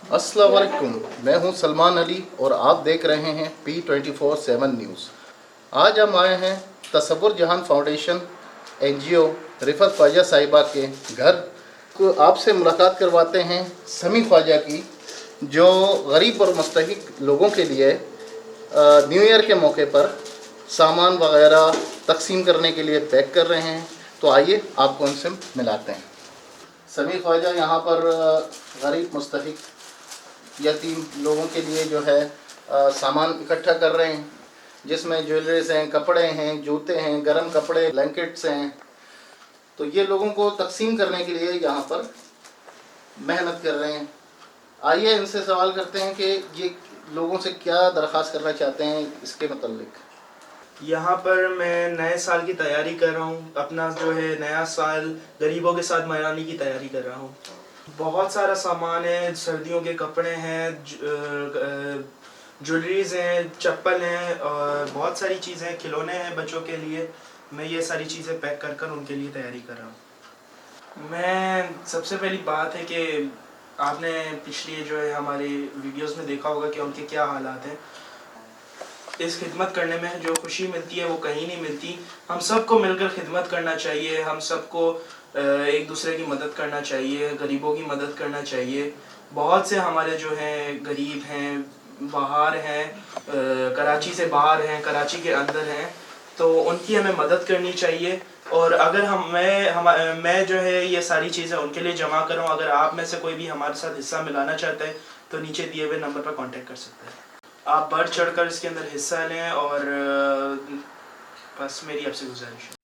अस्सलाम वालेकुम, मैं हूं सलमान अली और आप देख रहे हैं P24/7 न्यूज़। आज हम आए हैं तसव्वुर जहान फाउंडेशन NGO रिफत ख्वाजा साहिबा के घर को आपसे मुलाकात करवाते हैं समी ख्वाजा की, जो गरीब और मुस्तहिक लोगों के लिए न्यू ईयर के मौके पर सामान वगैरह तकसीम करने के लिए पैक कर रहे हैं। तो आइए आपको उनसे मिलाते हैं। समी ख्वाजा यहाँ पर गरीब मुस्तहिक यतीम लोगों के लिए जो है सामान इकट्ठा कर रहे हैं, जिसमें ज्वेलरीज हैं, कपड़े हैं, जूते हैं, गर्म कपड़े, ब्लैंकेट्स हैं। तो ये लोगों को तकसीम करने के लिए यहाँ पर मेहनत कर रहे हैं। आइए इनसे सवाल करते हैं कि ये लोगों से क्या दरख्वास्त करना चाहते हैं इसके मतलब। यहाँ पर मैं नए साल की तैयारी कर रहा हूँ। अपना जो है नया साल गरीबों के साथ मनाने की तैयारी कर रहा हूँ। बहुत सारा सामान है, सर्दियों के कपड़े हैं, ज्वेलरीज हैं, चप्पल हैं और बहुत सारी चीज़ें, खिलौने हैं बच्चों के लिए। मैं ये सारी चीज़ें पैक कर कर उनके लिए तैयारी कर रहा हूँ। मैं सबसे पहली बात है कि आपने पिछली जो है हमारे वीडियोस में देखा होगा कि उनके क्या हालात हैं। इस खिदमत करने में जो खुशी मिलती है वो कहीं नहीं मिलती। हम सबको मिलकर खिदमत करना चाहिए, हम सबको एक दूसरे की मदद करना चाहिए, गरीबों की मदद करना चाहिए। बहुत से हमारे जो हैं गरीब हैं, बाहर हैं, कराची से बाहर हैं, कराची के अंदर हैं, तो उनकी हमें मदद करनी चाहिए। और अगर मैं जो है ये सारी चीज़ें उनके लिए जमा करूँ, अगर आप में से कोई भी हमारे साथ हिस्सा मिलाना चाहता है तो नीचे दिए हुए नंबर पर कांटेक्ट कर सकते हैं। आप बढ़ चढ़कर इसके अंदर हिस्सा लें और बस मेरी आपसे गुजारिश है।